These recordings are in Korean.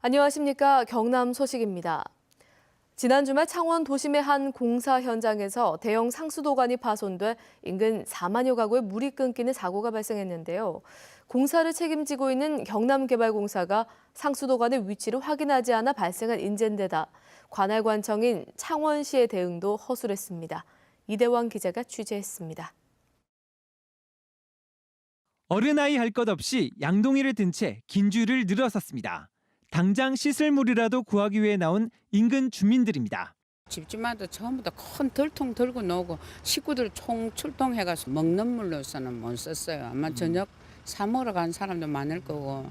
안녕하십니까. 경남 소식입니다. 지난 주말 창원 도심의 한 공사 현장에서 대형 상수도관이 파손돼 인근 4만여 가구에 물이 끊기는 사고가 발생했는데요. 공사를 책임지고 있는 경남개발공사가 상수도관의 위치를 확인하지 않아 발생한 인재인데다 관할관청인 창원시의 대응도 허술했습니다. 이대왕 기자가 취재했습니다. 어른아이 할 것 없이 양동이를 든 채 긴 줄을 늘어섰습니다. 당장 씻을 물이라도 구하기 위해 나온 인근 주민들입니다. 집집마다 전부 다 큰 들통 들고 나오고 식구들 총 출동해가서 먹는 물로서는 못 썼어요. 아마 저녁 사 먹으러 간 사람도 많을 거고.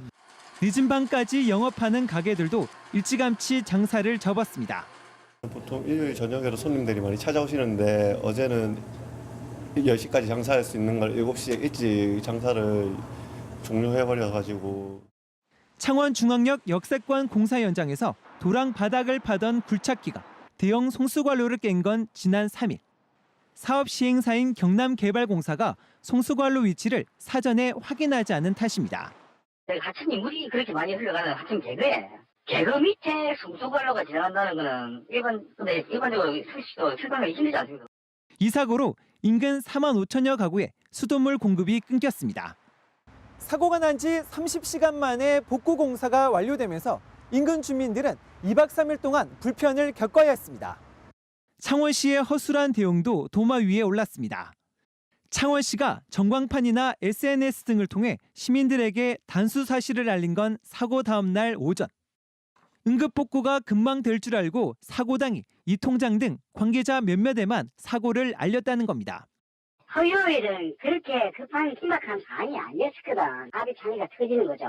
늦은 밤까지 영업하는 가게들도 일찌감치 장사를 접었습니다. 보통 일요일 저녁에도 손님들이 많이 찾아오시는데 어제는 10시까지 장사할 수 있는 걸 7시에 일찍 장사를 종료해버려가지고. 창원중앙역 역세권 공사 현장에서 도랑 바닥을 파던 굴착기가 대형 송수관로를 깬 건 지난 3일. 사업 시행사인 경남개발공사가 송수관로 위치를 사전에 확인하지 않은 탓입니다. 하천이 물이 그렇게 많이 흘러가는 하천 개그에 개그 밑에 송수관로가 지나간다는 거는 일반적으로 수시도 설명하기 힘들지 않습니까? 이 사고로 인근 4만 5천여 가구에 수돗물 공급이 끊겼습니다. 사고가 난 지 30시간 만에 복구 공사가 완료되면서 인근 주민들은 2박 3일 동안 불편을 겪어야 했습니다. 창원시의 허술한 대응도 도마 위에 올랐습니다. 창원시가 전광판이나 SNS 등을 통해 시민들에게 단수 사실을 알린 건 사고 다음 날 오전. 응급복구가 금방 될 줄 알고 사고당이 이 통장 등 관계자 몇몇에만 사고를 알렸다는 겁니다. 화요일은 그렇게 급한 심각한 사안이 아니었거든. 압의창이가 터지는 거죠.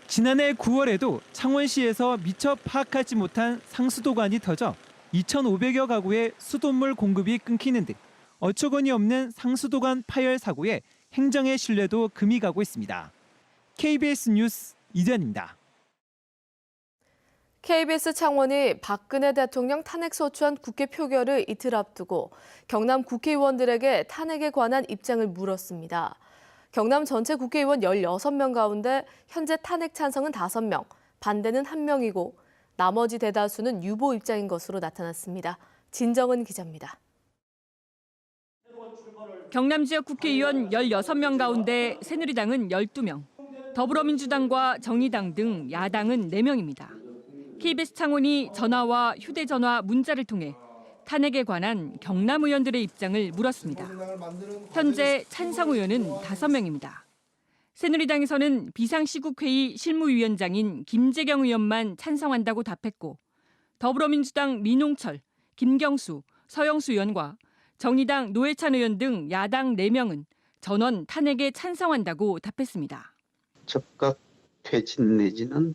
지난해 9월에도 창원시에서 미처 파악하지 못한 상수도관이 터져 2,500여 가구의 수돗물 공급이 끊기는 등 어처구니 없는 상수도관 파열 사고에 행정의 신뢰도 금이 가고 있습니다. KBS 뉴스 이전입니다. KBS 창원이 박근혜 대통령 탄핵 소추안 국회 표결을 이틀 앞두고 경남 국회의원들에게 탄핵에 관한 입장을 물었습니다. 경남 전체 국회의원 16명 가운데 현재 탄핵 찬성은 5명, 반대는 1명이고 나머지 대다수는 유보 입장인 것으로 나타났습니다. 진정은 기자입니다. 경남 지역 국회의원 16명 가운데 새누리당은 12명, 더불어민주당과 정의당 등 야당은 4명입니다. KBS 창원이 전화와 휴대전화, 문자를 통해 탄핵에 관한 경남 의원들의 입장을 물었습니다. 현재 찬성 의원은 5명입니다. 새누리당에서는 비상시국회의 실무위원장인 김재경 의원만 찬성한다고 답했고 더불어민주당 민홍철, 김경수, 서영수 의원과 정의당 노회찬 의원 등 야당 4명은 전원 탄핵에 찬성한다고 답했습니다. 즉각 퇴진 내지는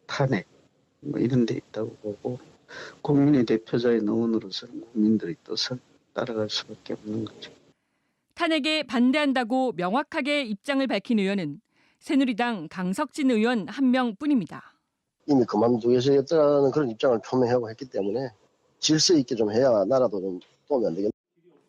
탄핵 이런 데 있다고 보고 국민의 대표자인 의원으로서는 국민들의 뜻을 따라갈 수밖에 없는 거죠. 탄핵에 반대한다고 명확하게 입장을 밝힌 의원은 새누리당 강석진 의원 1명뿐입니다. 이미 그만두겠다는 그런 입장을 표명하고 했기 때문에 질서 있게 좀 해야 나라도 좀 도움이 안 되겠나.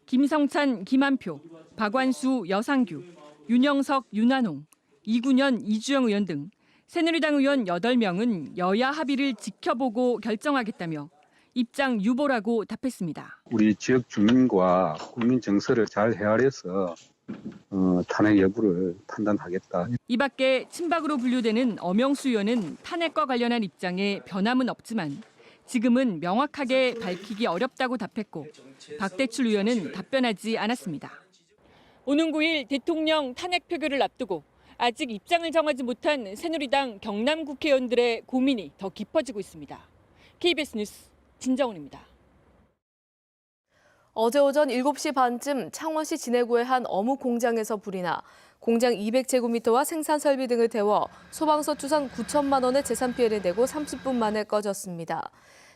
김성찬, 김한표, 박완수, 여상규, 윤영석, 윤한홍, 이군현, 이주영 의원 등 새누리당 의원 8명은 여야 합의를 지켜보고 결정하겠다며 입장 유보라고 답했습니다. 우리 지역 주민과 국민 정서를 잘 헤아려서 탄핵 여부를 판단하겠다. 이 밖에 친박으로 분류되는 엄영수 의원은 탄핵과 관련한 입장에 변함은 없지만 지금은 명확하게 밝히기 어렵다고 답했고 박대출 의원은 답변하지 않았습니다. 오는 9일 대통령 탄핵 표결을 앞두고 아직 입장을 정하지 못한 새누리당 경남 국회의원들의 고민이 더 깊어지고 있습니다. KBS 뉴스 진정훈입니다. 어제 오전 7시 반쯤 창원시 진해구의 한 어묵 공장에서 불이 나 공장 200제곱미터와 생산 설비 등을 태워 소방서 추산 9천만 원의 재산 피해를 내고 30분 만에 꺼졌습니다.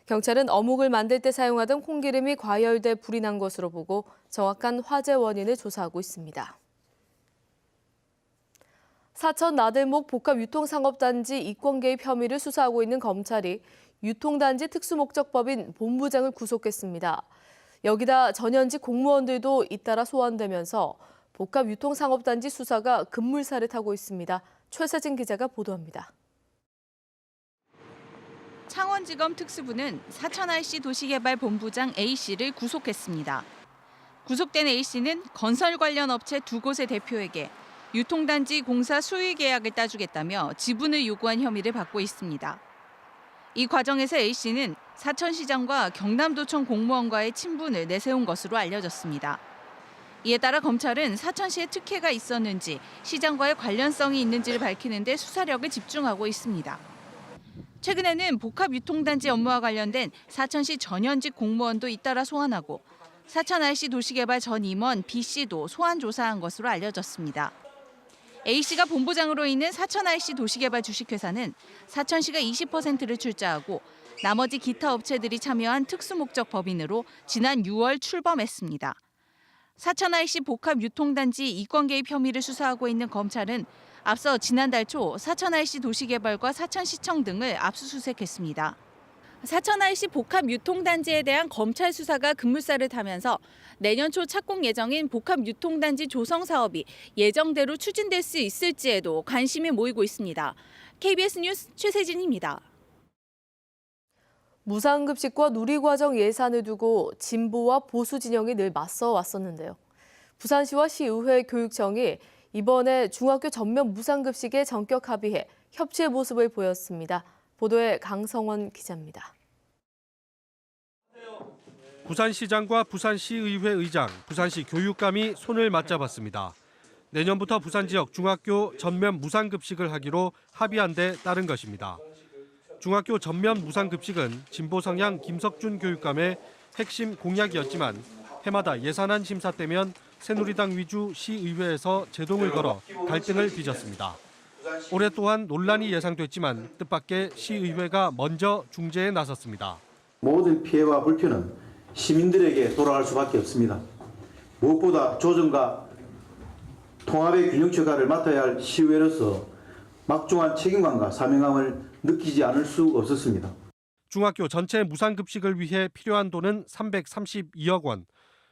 경찰은 어묵을 만들 때 사용하던 콩기름이 과열돼 불이 난 것으로 보고 정확한 화재 원인을 조사하고 있습니다. 사천 나들목 복합유통상업단지 이권 개입 혐의를 수사하고 있는 검찰이 유통단지 특수목적법인 본부장을 구속했습니다. 여기다 전현직 공무원들도 잇따라 소환되면서 복합유통상업단지 수사가 급물살을 타고 있습니다. 최세진 기자가 보도합니다. 창원지검 특수부는 사천IC 도시개발본부장 A씨를 구속했습니다. 구속된 A씨는 건설 관련 업체 2곳의 대표에게 유통단지 공사 수의 계약을 따주겠다며 지분을 요구한 혐의를 받고 있습니다. 이 과정에서 A씨는 사천시장과 경남도청 공무원과의 친분을 내세운 것으로 알려졌습니다. 이에 따라 검찰은 사천시에 특혜가 있었는지 시장과의 관련성이 있는지를 밝히는 데 수사력을 집중하고 있습니다. 최근에는 복합유통단지 업무와 관련된 사천시 전현직 공무원도 잇따라 소환하고 사천IC 도시개발 전 임원 B씨도 소환 조사한 것으로 알려졌습니다. A씨가 본부장으로 있는 사천IC 도시개발 주식회사는 사천시가 20%를 출자하고 나머지 기타 업체들이 참여한 특수목적 법인으로 지난 6월 출범했습니다. 사천IC 복합유통단지 이권 개입 혐의를 수사하고 있는 검찰은 앞서 지난달 초 사천IC 도시개발과 사천시청 등을 압수수색했습니다. 사천IC 복합유통단지에 대한 검찰 수사가 급물살을 타면서 내년 초 착공 예정인 복합유통단지 조성 사업이 예정대로 추진될 수 있을지에도 관심이 모이고 있습니다. KBS 뉴스 최세진입니다. 무상급식과 누리과정 예산을 두고 진보와 보수 진영이 늘 맞서 왔었는데요. 부산시와 시의회 교육청이 이번에 중학교 전면 무상급식에 전격 합의해 협치의 모습을 보였습니다. 보도에 강성원 기자입니다. 부산시장과 부산시의회 의장, 부산시 교육감이 손을 맞잡았습니다. 내년부터 부산 지역 중학교 전면 무상급식을 하기로 합의한 데 따른 것입니다. 중학교 전면 무상급식은 진보 성향 김석준 교육감의 핵심 공약이었지만 해마다 예산안 심사 때면 새누리당 위주 시의회에서 제동을 걸어 갈등을 빚었습니다. 올해 또한 논란이 예상됐지만 뜻밖의 시의회가 먼저 중재에 나섰습니다. 모든 피해와 불편은 시민들에게 돌아갈 수밖에 없습니다. 무엇보다 조정과 통합의 균형 처가를 맡아야 할 시의회로서 막중한 책임감과 사명감을 느끼지 않을 수 없었습니다. 중학교 전체 무상급식을 위해 필요한 돈은 332억 원.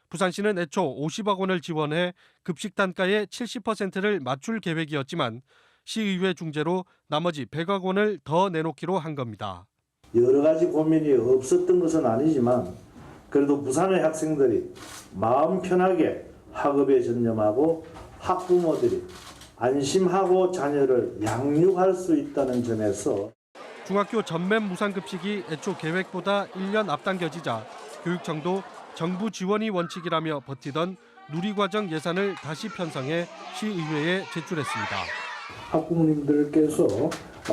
부산시는 애초 50억 원을 지원해 급식 단가의 70%를 맞출 계획이었지만 시의회 중재로 나머지 100억 원을 더 내놓기로 한 겁니다. 여러 가지 고민이 없었던 것은 아니지만 그래도 부산의 학생들이 마음 편하게 학업에 전념하고 학부모들이 안심하고 자녀를 양육할 수 있다는 점에서 중학교 전면 무상급식이 애초 계획보다 1년 앞당겨지자 교육청도 정부 지원이 원칙이라며 버티던 누리과정 예산을 다시 편성해 시의회에 제출했습니다. 학부모님들께서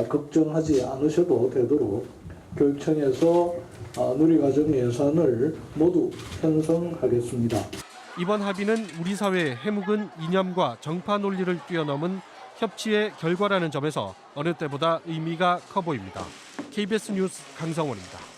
걱정하지 않으셔도 되도록 교육청에서 누리과정 예산을 모두 편성하겠습니다. 이번 합의는 우리 사회의 해묵은 이념과 정파 논리를 뛰어넘은 협치의 결과라는 점에서 어느 때보다 의미가 커 보입니다. KBS 뉴스 강성원입니다.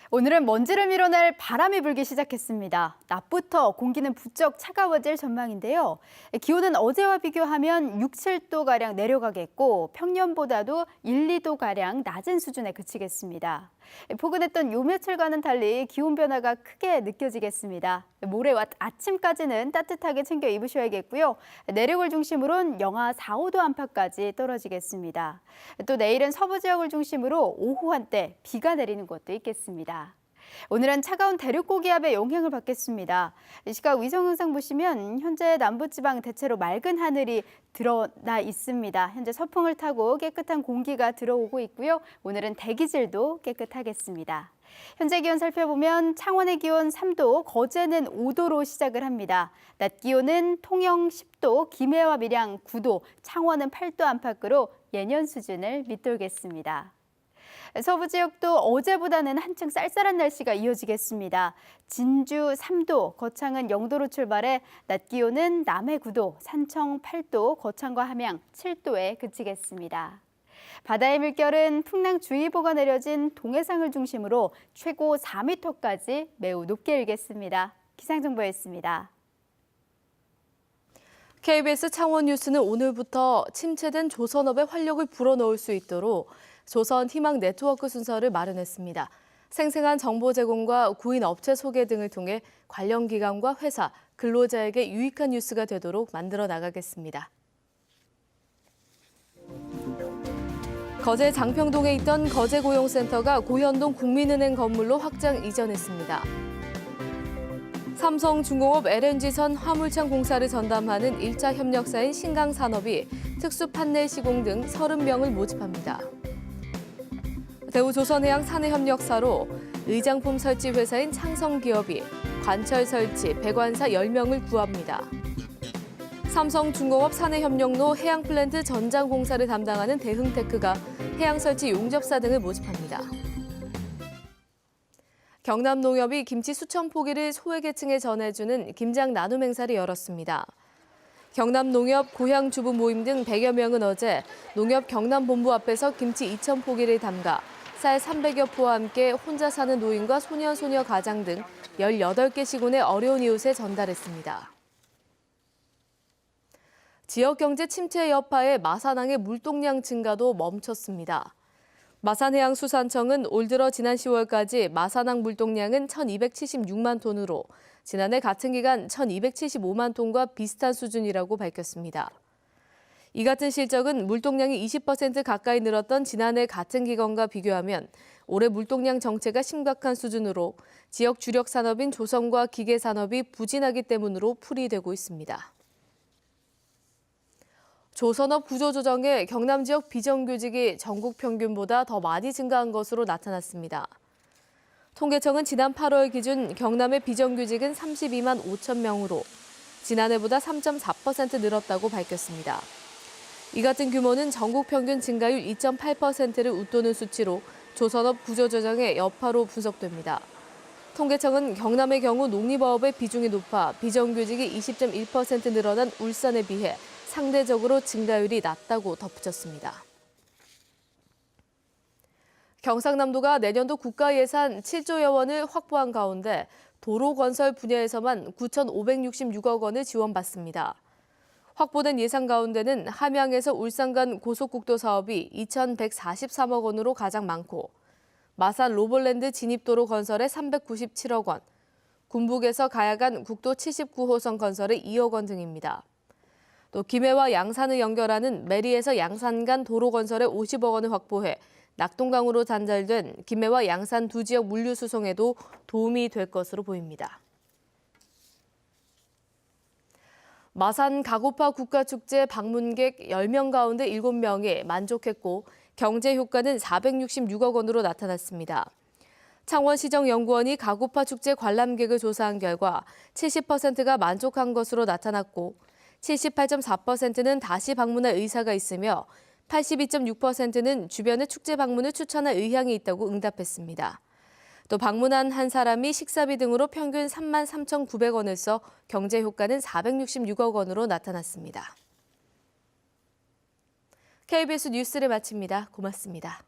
오늘은 먼지를 밀어낼 바람이 불기 시작했습니다. 낮부터 공기는 부쩍 차가워질 전망인데요. 기온은 어제와 비교하면 6, 7도가량 내려가겠고 평년보다도 1, 2도가량 낮은 수준에 그치겠습니다. 포근했던 요 며칠과는 달리 기온 변화가 크게 느껴지겠습니다. 모레 아침까지는 따뜻하게 챙겨 입으셔야겠고요. 내륙을 중심으로는 영하 4, 5도 안팎까지 떨어지겠습니다. 또 내일은 서부 지역을 중심으로 오후 한때 비가 내리는 곳도 있겠습니다. 오늘은 차가운 대륙 고기압의 영향을 받겠습니다. 이 시각 위성 영상 보시면 현재 남부지방 대체로 맑은 하늘이 드러나 있습니다. 현재 서풍을 타고 깨끗한 공기가 들어오고 있고요. 오늘은 대기질도 깨끗하겠습니다. 현재 기온 살펴보면 창원의 기온 3도, 거제는 5도로 시작을 합니다. 낮 기온은 통영 10도, 김해와 밀양 9도, 창원은 8도 안팎으로 예년 수준을 밑돌겠습니다. 서부 지역도 어제보다는 한층 쌀쌀한 날씨가 이어지겠습니다. 진주 3도, 거창은 0도로 출발해 낮 기온은 남해 9도, 산청 8도, 거창과 함양 7도에 그치겠습니다. 바다의 물결은 풍랑주의보가 내려진 동해상을 중심으로 최고 4m까지 매우 높게 일겠습니다. 기상정보였습니다. KBS 창원 뉴스는 오늘부터 침체된 조선업의 활력을 불어넣을 수 있도록 조선 희망 네트워크 순서를 마련했습니다. 생생한 정보 제공과 구인 업체 소개 등을 통해 관련 기관과 회사, 근로자에게 유익한 뉴스가 되도록 만들어 나가겠습니다. 거제 장평동에 있던 거제고용센터가 고현동 국민은행 건물로 확장 이전했습니다. 삼성중공업 LNG선 화물창 공사를 전담하는 1차 협력사인 신강산업이 특수판넬 시공 등 30명을 모집합니다. 대우조선해양 사내협력사로 의장품 설치 회사인 창성기업이 관철 설치, 배관사 10명을 구합니다. 삼성중공업 사내협력로 해양플랜트 전장 공사를 담당하는 대흥테크가 해양설치 용접사 등을 모집합니다. 경남농협이 김치 수천 포기를 소외계층에 전해주는 김장 나눔 행사를 열었습니다. 경남농협 고향주부 모임 등 100여 명은 어제 농협 경남본부 앞에서 김치 2,000포기를 담가 쌀 300여 포와 함께 혼자 사는 노인과 소녀 가장 등 18개 시군의 어려운 이웃에 전달했습니다. 지역경제 침체 여파에 마산항의 물동량 증가도 멈췄습니다. 마산해양수산청은 올 들어 지난 10월까지 마산항 물동량은 1,276만 톤으로 지난해 같은 기간 1,275만 톤과 비슷한 수준이라고 밝혔습니다. 이 같은 실적은 물동량이 20% 가까이 늘었던 지난해 같은 기간과 비교하면 올해 물동량 정체가 심각한 수준으로 지역 주력 산업인 조선과 기계 산업이 부진하기 때문으로 풀이되고 있습니다. 조선업 구조조정에 경남 지역 비정규직이 전국 평균보다 더 많이 증가한 것으로 나타났습니다. 통계청은 지난 8월 기준 경남의 비정규직은 32만 5천 명으로 지난해보다 3.4% 늘었다고 밝혔습니다. 이 같은 규모는 전국 평균 증가율 2.8%를 웃도는 수치로 조선업 구조조정의 여파로 분석됩니다. 통계청은 경남의 경우 농림어업의 비중이 높아 비정규직이 20.1% 늘어난 울산에 비해 상대적으로 증가율이 낮다고 덧붙였습니다. 경상남도가 내년도 국가 예산 7조여 원을 확보한 가운데 도로 건설 분야에서만 9,566억 원을 지원받습니다. 확보된 예산 가운데는 함양에서 울산 간 고속국도 사업이 2,143억 원으로 가장 많고 마산 로볼랜드 진입도로 건설에 397억 원, 군북에서 가야 간 국도 79호선 건설에 2억 원 등입니다. 또 김해와 양산을 연결하는 매리에서 양산 간 도로 건설에 50억 원을 확보해 낙동강으로 단절된 김해와 양산 두 지역 물류 수송에도 도움이 될 것으로 보입니다. 마산 가고파 국가축제 방문객 10명 가운데 7명이 만족했고 경제 효과는 466억 원으로 나타났습니다. 창원시정연구원이 가고파 축제 관람객을 조사한 결과 70%가 만족한 것으로 나타났고 78.4%는 다시 방문할 의사가 있으며 82.6%는 주변의 축제 방문을 추천할 의향이 있다고 응답했습니다. 또 방문한 한 사람이 식사비 등으로 평균 33,900원을 써 경제 효과는 466억 원으로 나타났습니다. KBS 뉴스를 마칩니다. 고맙습니다.